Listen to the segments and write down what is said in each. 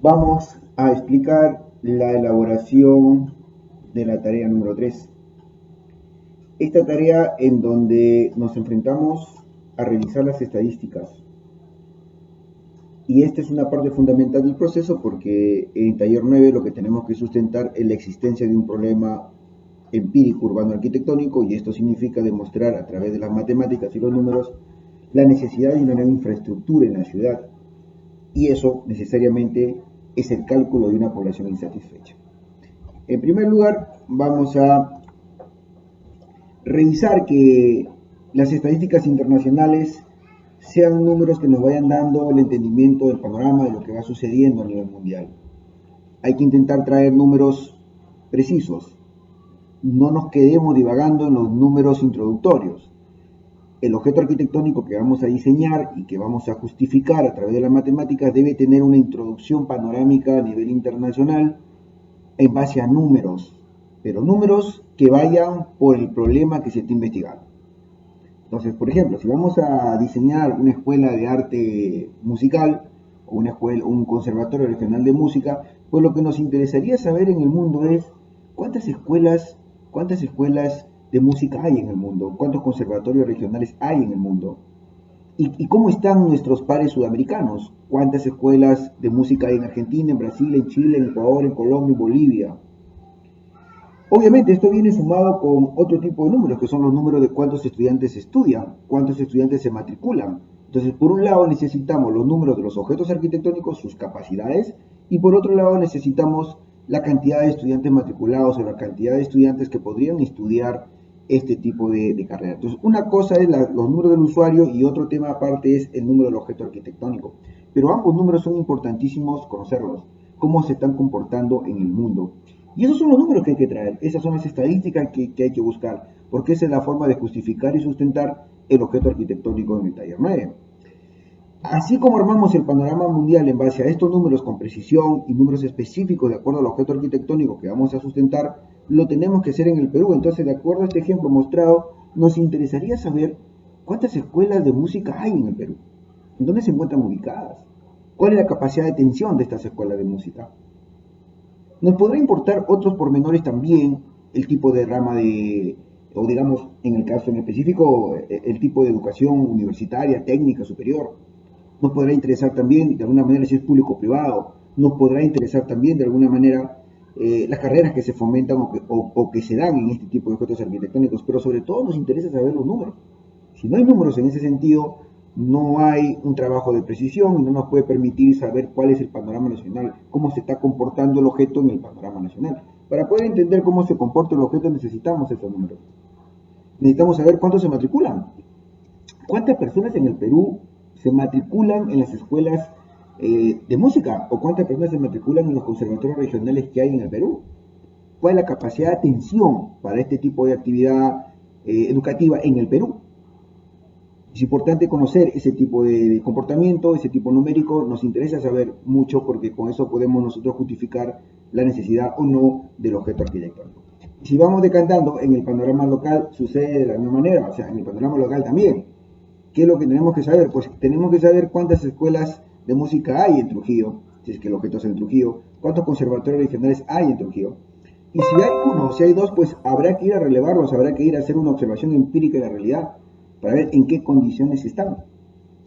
Vamos a explicar la elaboración de la tarea número 3. Esta tarea en donde nos enfrentamos a revisar las estadísticas. Y esta es una parte fundamental del proceso porque en taller 9 lo que tenemos que sustentar es la existencia de un problema empírico urbano arquitectónico, y esto significa demostrar a través de las matemáticas y los números la necesidad de una nueva infraestructura en la ciudad, y eso necesariamente es el cálculo de una población insatisfecha. En primer lugar, vamos a revisar que las estadísticas internacionales sean números que nos vayan dando el entendimiento del panorama de lo que va sucediendo a nivel mundial. Hay que intentar traer números precisos. No nos quedemos divagando en los números introductorios. El objeto arquitectónico que vamos a diseñar y que vamos a justificar a través de las matemáticas debe tener una introducción panorámica a nivel internacional en base a números, pero números que vayan por el problema que se está investigando. Entonces, por ejemplo, si vamos a diseñar una escuela de arte musical o una escuela, un conservatorio regional de música, pues lo que nos interesaría saber en el mundo es cuántas escuelas de música hay en el mundo, cuántos conservatorios regionales hay en el mundo, y cómo están nuestros pares sudamericanos, cuántas escuelas de música hay en Argentina, en Brasil, en Chile, en Ecuador, en Colombia, en Bolivia. Obviamente esto viene sumado con otro tipo de números, que son los números de cuántos estudiantes estudian, cuántos estudiantes se matriculan. Entonces, por un lado necesitamos los números de los objetos arquitectónicos, sus capacidades, y por otro lado necesitamos la cantidad de estudiantes matriculados o la cantidad de estudiantes que podrían estudiar este tipo de carrera. Entonces, una cosa es los números del usuario y otro tema aparte es el número del objeto arquitectónico. Pero ambos números son importantísimos conocerlos, cómo se están comportando en el mundo. Y esos son los números que hay que traer, esas son las estadísticas que hay que buscar, porque esa es la forma de justificar y sustentar el objeto arquitectónico en el taller 9. Así como armamos el panorama mundial en base a estos números con precisión y números específicos de acuerdo al objeto arquitectónico que vamos a sustentar, lo tenemos que hacer en el Perú. Entonces, de acuerdo a este ejemplo mostrado, nos interesaría saber cuántas escuelas de música hay en el Perú, en dónde se encuentran ubicadas, cuál es la capacidad de atención de estas escuelas de música. Nos podrá importar otros pormenores también, el tipo de rama de, o digamos, en el caso en específico, el tipo de educación universitaria, técnica, superior. Nos podrá interesar también, de alguna manera, si es público o privado. Nos podrá interesar también, de alguna manera, las carreras que se fomentan o que se dan en este tipo de objetos arquitectónicos, pero sobre todo nos interesa saber los números. Si no hay números en ese sentido, no hay un trabajo de precisión y no nos puede permitir saber cuál es el panorama nacional, cómo se está comportando el objeto en el panorama nacional. Para poder entender cómo se comporta el objeto necesitamos esos números. Necesitamos saber cuántos se matriculan, cuántas personas en el Perú se matriculan en las escuelas de música o cuántas personas se matriculan en los conservatorios regionales que hay en el Perú. ¿Cuál es la capacidad de atención para este tipo de actividad educativa en el Perú? Es importante conocer ese tipo de comportamiento, ese tipo numérico, nos interesa saber mucho porque con eso podemos nosotros justificar la necesidad o no del objeto arquitectónico. Si vamos decantando en el panorama local, sucede de la misma manera, o sea, en el panorama local también. ¿Qué es lo que tenemos que saber? Pues tenemos que saber cuántas escuelas de música hay en Trujillo, si es que el objeto es en Trujillo, cuántos conservatorios regionales hay en Trujillo. Y si hay uno o si hay dos, pues habrá que ir a relevarlos, habrá que ir a hacer una observación empírica de la realidad para ver en qué condiciones están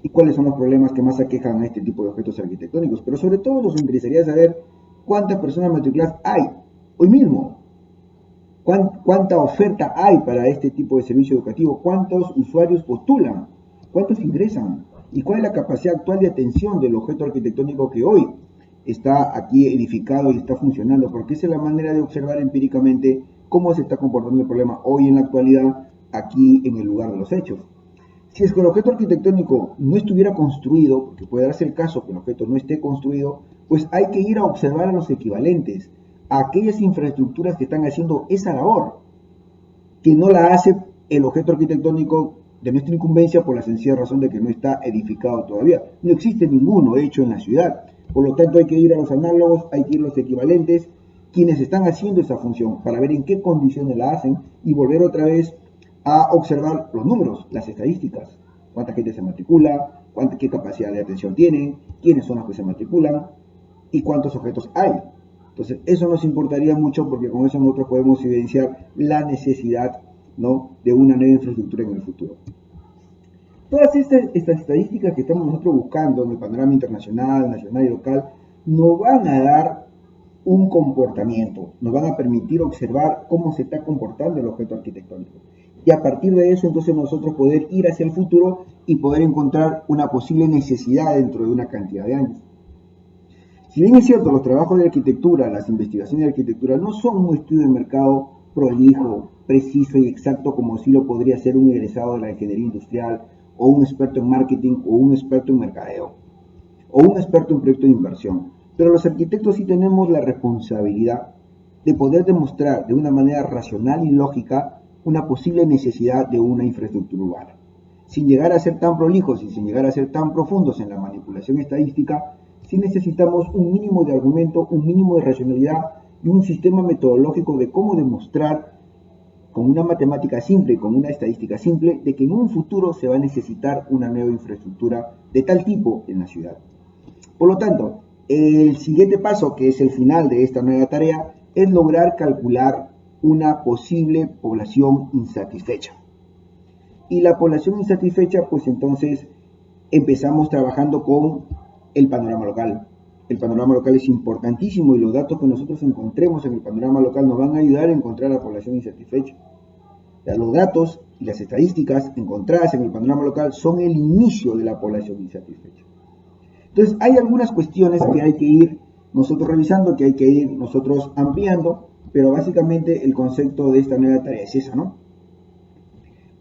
y cuáles son los problemas que más aquejan a este tipo de objetos arquitectónicos. Pero sobre todo nos interesaría saber cuántas personas matriculadas hay hoy mismo, cuánta oferta hay para este tipo de servicio educativo, cuántos usuarios postulan, cuántos ingresan y cuál es la capacidad actual de atención del objeto arquitectónico que hoy está aquí edificado y está funcionando, porque esa es la manera de observar empíricamente cómo se está comportando el problema hoy en la actualidad aquí en el lugar de los hechos. Si es que el objeto arquitectónico no estuviera construido, porque puede darse el caso que el objeto no esté construido, pues hay que ir a observar a los equivalentes, a aquellas infraestructuras que están haciendo esa labor, que no la hace el objeto arquitectónico de nuestra incumbencia por la sencilla razón de que no está edificado todavía. No existe ninguno hecho en la ciudad. Por lo tanto, hay que ir a los análogos, hay que ir a los equivalentes, quienes están haciendo esa función, para ver en qué condiciones la hacen y volver otra vez a observar los números, las estadísticas. Cuánta gente se matricula, qué capacidad de atención tienen, quiénes son los que se matriculan. y cuántos objetos hay. Entonces, eso nos importaría mucho porque con eso nosotros podemos evidenciar la necesidad, ¿no?, de una nueva infraestructura en el futuro. Todas estas estadísticas que estamos nosotros buscando en el panorama internacional, nacional y local, nos van a dar un comportamiento, nos van a permitir observar cómo se está comportando el objeto arquitectónico. Y a partir de eso, entonces nosotros poder ir hacia el futuro y poder encontrar una posible necesidad dentro de una cantidad de años. Si bien es cierto, los trabajos de arquitectura, las investigaciones de arquitectura no son un estudio de mercado prolijo, preciso y exacto como sí lo podría ser un egresado de la ingeniería industrial o un experto en marketing o un experto en mercadeo o un experto en proyectos de inversión. Pero los arquitectos sí tenemos la responsabilidad de poder demostrar de una manera racional y lógica una posible necesidad de una infraestructura urbana. Sin llegar a ser tan prolijos y sin llegar a ser tan profundos en la manipulación estadística, sí necesitamos un mínimo de argumento, un mínimo de racionalidad y un sistema metodológico de cómo demostrar con una matemática simple, con una estadística simple, de que en un futuro se va a necesitar una nueva infraestructura de tal tipo en la ciudad. Por lo tanto, el siguiente paso, que es el final de esta nueva tarea, es lograr calcular una posible población insatisfecha. Y la población insatisfecha, pues entonces empezamos trabajando con el panorama local. El panorama local es importantísimo y los datos que nosotros encontremos en el panorama local nos van a ayudar a encontrar a la población insatisfecha. Ya, los datos y las estadísticas encontradas en el panorama local son el inicio de la población insatisfecha. Entonces, hay algunas cuestiones que hay que ir nosotros revisando, que hay que ir nosotros ampliando, pero básicamente el concepto de esta nueva tarea es esa, ¿no?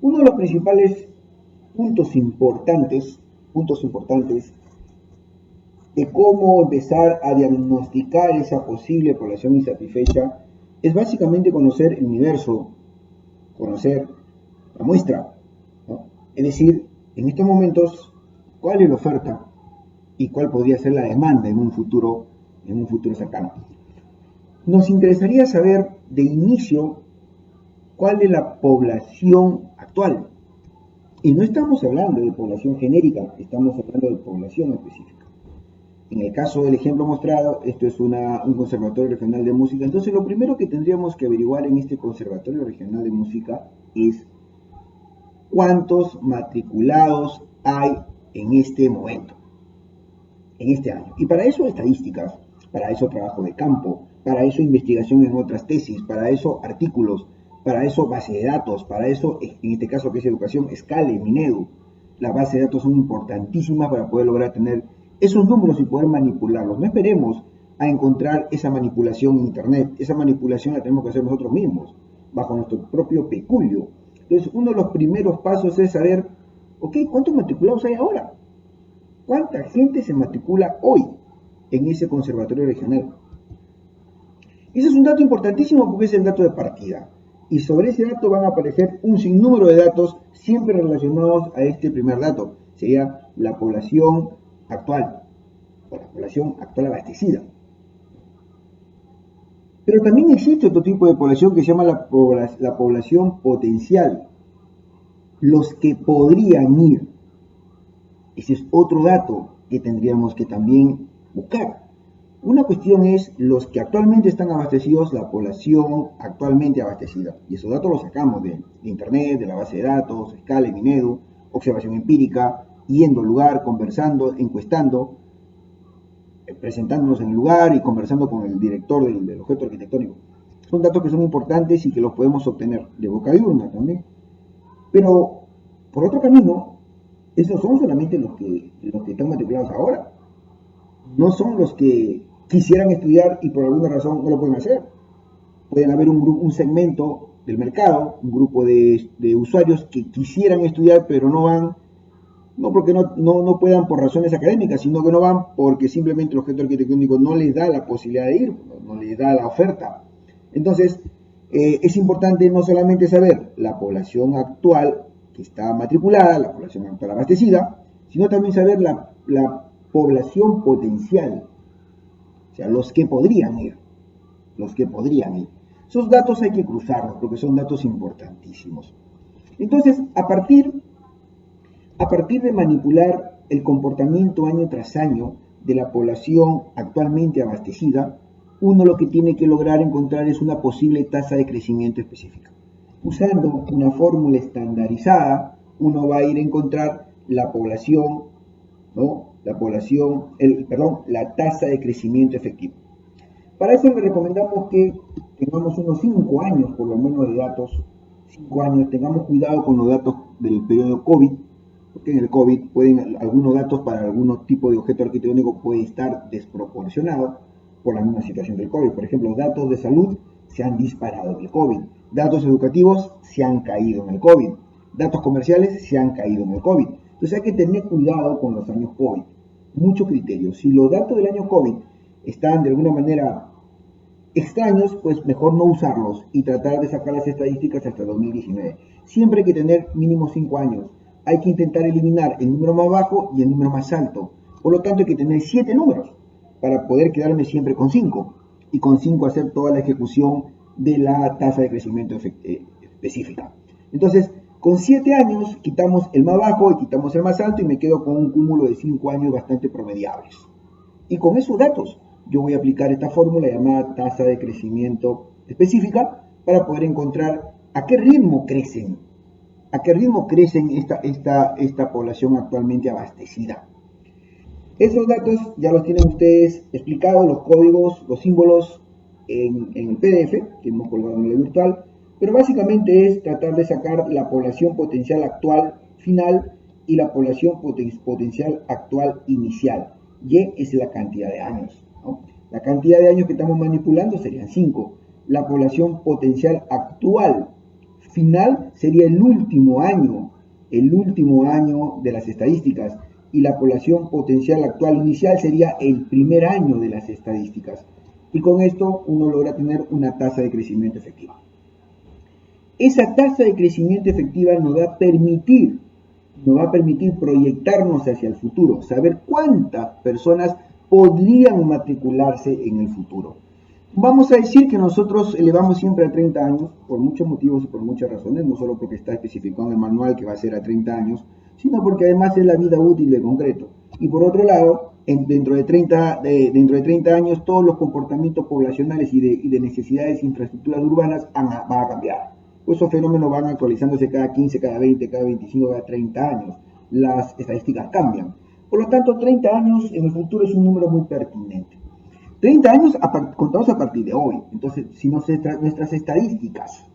Uno de los principales puntos importantes de cómo empezar a diagnosticar esa posible población insatisfecha es básicamente conocer el universo, conocer la muestra, ¿no? Es decir, en estos momentos, ¿cuál es la oferta y cuál podría ser la demanda en un futuro cercano? Nos interesaría saber de inicio cuál es la población actual. Y no estamos hablando de población genérica, estamos hablando de población específica. En el caso del ejemplo mostrado, esto es un conservatorio regional de música. Entonces, lo primero que tendríamos que averiguar en este conservatorio regional de música es cuántos matriculados hay en este momento, en este año. Y para eso estadísticas, para eso trabajo de campo, para eso investigación en otras tesis, para eso artículos, para eso base de datos, para eso, en este caso que es educación, Scale, Minedu. Las bases de datos son importantísimas para poder lograr tener esos números y poder manipularlos. No esperemos a encontrar esa manipulación en Internet. Esa manipulación la tenemos que hacer nosotros mismos, bajo nuestro propio peculio. Entonces, uno de los primeros pasos es saber, ok, ¿cuántos matriculados hay ahora? ¿Cuánta gente se matricula hoy en ese conservatorio regional? Ese es un dato importantísimo porque es el dato de partida. Y sobre ese dato van a aparecer un sinnúmero de datos siempre relacionados a este primer dato. Sería la población actual, o la población actual abastecida. Pero también existe otro tipo de población que se llama la población potencial. Los que podrían ir. Ese es otro dato que tendríamos que también buscar. Una cuestión es los que actualmente están abastecidos, la población actualmente abastecida. Y esos datos los sacamos de Internet, de la base de datos, Scale, Minedu, observación empírica, yendo al lugar, conversando, encuestando, presentándonos en el lugar y conversando con el director del objeto arquitectónico. Son datos que son importantes y que los podemos obtener de boca de urna también. Pero, por otro camino, esos son solamente los que están matriculados ahora. No son los que quisieran estudiar y por alguna razón no lo pueden hacer. Pueden haber un segmento del mercado, un grupo de usuarios que quisieran estudiar pero no van, no porque no puedan por razones académicas, sino que no van porque simplemente el objeto arquitectónico no les da la posibilidad de ir, no les da la oferta. Entonces, es importante no solamente saber la población actual que está matriculada, la población actual abastecida, sino también saber la población potencial, o sea, los que podrían ir. Esos datos hay que cruzarlos porque son datos importantísimos. Entonces, a partir de manipular el comportamiento año tras año, de la población actualmente abastecida, uno lo que tiene que lograr encontrar es una posible tasa de crecimiento específica. Usando una fórmula estandarizada, uno va a ir a encontrar la población, ¿no? La tasa de crecimiento efectivo. Para eso le recomendamos que tengamos unos 5 años por lo menos de datos, 5 años, tengamos cuidado con los datos del periodo COVID, porque en el COVID algunos datos para algunos tipos de objeto arquitectónico puede estar desproporcionado por la misma situación del COVID. Por ejemplo, datos de salud se han disparado en el COVID, datos educativos se han caído en el COVID, datos comerciales se han caído en el COVID. Entonces hay que tener cuidado con los años COVID, mucho criterio. Si los datos del año COVID están de alguna manera extraños, pues mejor no usarlos y tratar de sacar las estadísticas hasta 2019. Siempre hay que tener mínimo 5 años. Hay que intentar eliminar el número más bajo y el número más alto. Por lo tanto, hay que tener 7 números para poder quedarme siempre con 5. Y con 5 hacer toda la ejecución de la tasa de crecimiento específica. Entonces, con 7 años quitamos el más bajo y quitamos el más alto y me quedo con un cúmulo de 5 años bastante promediables. Y con esos datos yo voy a aplicar esta fórmula llamada tasa de crecimiento específica para poder encontrar a qué ritmo crecen esta población actualmente abastecida. Esos datos ya los tienen ustedes explicados, los códigos, los símbolos en el PDF que hemos colgado en el virtual, pero básicamente es tratar de sacar la población potencial actual final y la población potencial actual inicial. Y es la cantidad de años, ¿no? La cantidad de años que estamos manipulando serían 5. La población potencial actual final sería el último año de las estadísticas, y la población potencial actual inicial sería el primer año de las estadísticas. Y con esto uno logra tener una tasa de crecimiento efectiva. Esa tasa de crecimiento efectiva nos va a permitir proyectarnos hacia el futuro, saber cuántas personas podrían matricularse en el futuro. Vamos a decir que nosotros elevamos siempre a 30 años, por muchos motivos y por muchas razones, no solo porque está especificado en el manual que va a ser a 30 años, sino porque además es la vida útil de concreto. Y por otro lado, dentro de 30 años, todos los comportamientos poblacionales y de necesidades de infraestructuras urbanas van a cambiar. Esos fenómenos van actualizándose cada 15, cada 20, cada 25, cada 30 años. Las estadísticas cambian. Por lo tanto, 30 años en el futuro es un número muy pertinente. 30 años contados a partir de hoy. Entonces, si nuestras estadísticas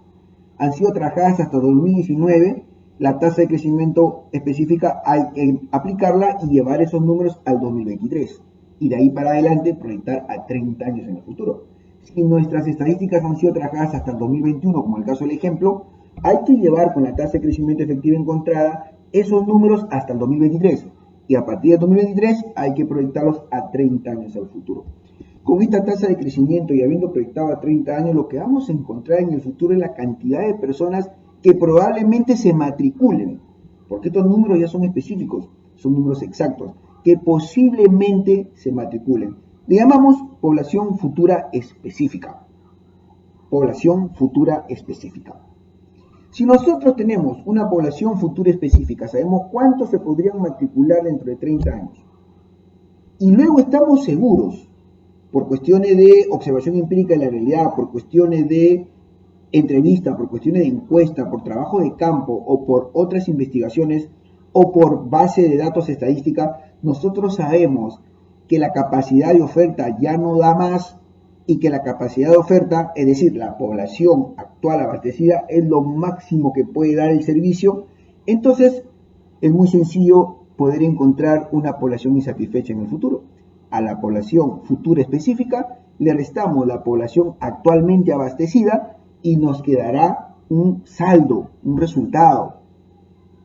han sido trabajadas hasta 2019, la tasa de crecimiento específica hay que aplicarla y llevar esos números al 2023. Y de ahí para adelante proyectar a 30 años en el futuro. Si nuestras estadísticas han sido trabajadas hasta el 2021, como el caso del ejemplo, hay que llevar con la tasa de crecimiento efectiva encontrada esos números hasta el 2023. Y a partir del 2023 hay que proyectarlos a 30 años al futuro. Con esta tasa de crecimiento y habiendo proyectado a 30 años, lo que vamos a encontrar en el futuro es la cantidad de personas que probablemente se matriculen, porque estos números ya son específicos, son números exactos, que posiblemente se matriculen. Le llamamos población futura específica. Población futura específica. Si nosotros tenemos una población futura específica, sabemos cuántos se podrían matricular dentro de 30 años, y luego estamos seguros, por cuestiones de observación empírica de la realidad, por cuestiones de entrevista, por cuestiones de encuesta, por trabajo de campo o por otras investigaciones o por base de datos estadística, nosotros sabemos que la capacidad de oferta ya no da más y que la capacidad de oferta, es decir, la población actual abastecida, es lo máximo que puede dar el servicio. Entonces es muy sencillo poder encontrar una población insatisfecha en el futuro. A la población futura específica le restamos la población actualmente abastecida y nos quedará un saldo, un resultado.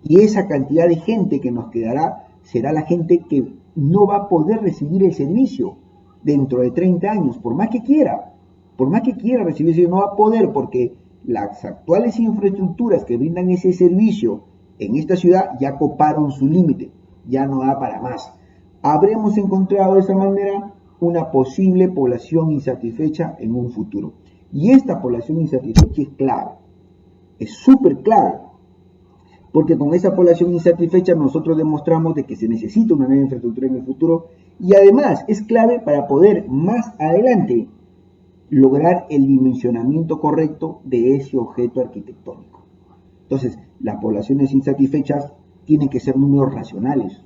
Y esa cantidad de gente que nos quedará será la gente que no va a poder recibir el servicio dentro de 30 años, por más que quiera recibir el servicio, no va a poder, porque las actuales infraestructuras que brindan ese servicio en esta ciudad ya coparon su límite, ya no da para más. Habremos encontrado de esa manera una posible población insatisfecha en un futuro. Y esta población insatisfecha es clave, es súper clave, porque con esa población insatisfecha nosotros demostramos de que se necesita una nueva infraestructura en el futuro Y además es clave para poder más adelante lograr el dimensionamiento correcto de ese objeto arquitectónico. Entonces, las poblaciones insatisfechas tienen que ser números racionales,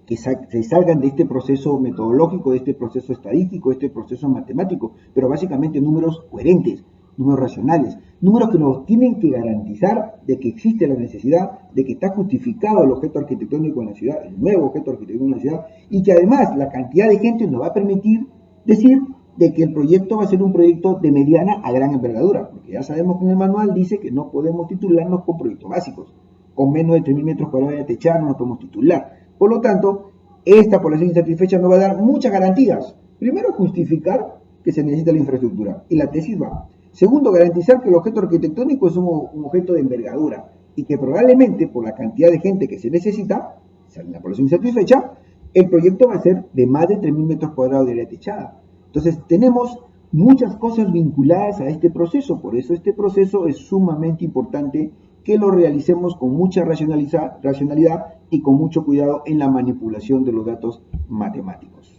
que se salgan de este proceso metodológico, de este proceso estadístico, de este proceso matemático, pero básicamente números coherentes, números racionales, números que nos tienen que garantizar de que existe la necesidad, de que está justificado el objeto arquitectónico en la ciudad, el nuevo objeto arquitectónico en la ciudad, y que además la cantidad de gente nos va a permitir decir de que el proyecto va a ser un proyecto de mediana a gran envergadura, porque ya sabemos que en el manual dice que no podemos titularnos con proyectos básicos, con menos de 3.000 metros cuadrados de techado no nos podemos titular. Por lo tanto, esta población insatisfecha nos va a dar muchas garantías. Primero, justificar que se necesita la infraestructura, y la tesis va. Segundo, garantizar que el objeto arquitectónico es un objeto de envergadura, y que probablemente, por la cantidad de gente que se necesita, la población insatisfecha, el proyecto va a ser de más de 3.000 metros cuadrados de área techada. Entonces, tenemos muchas cosas vinculadas a este proceso, por eso este proceso es sumamente importante que lo realicemos con mucha racionalidad y con mucho cuidado en la manipulación de los datos matemáticos.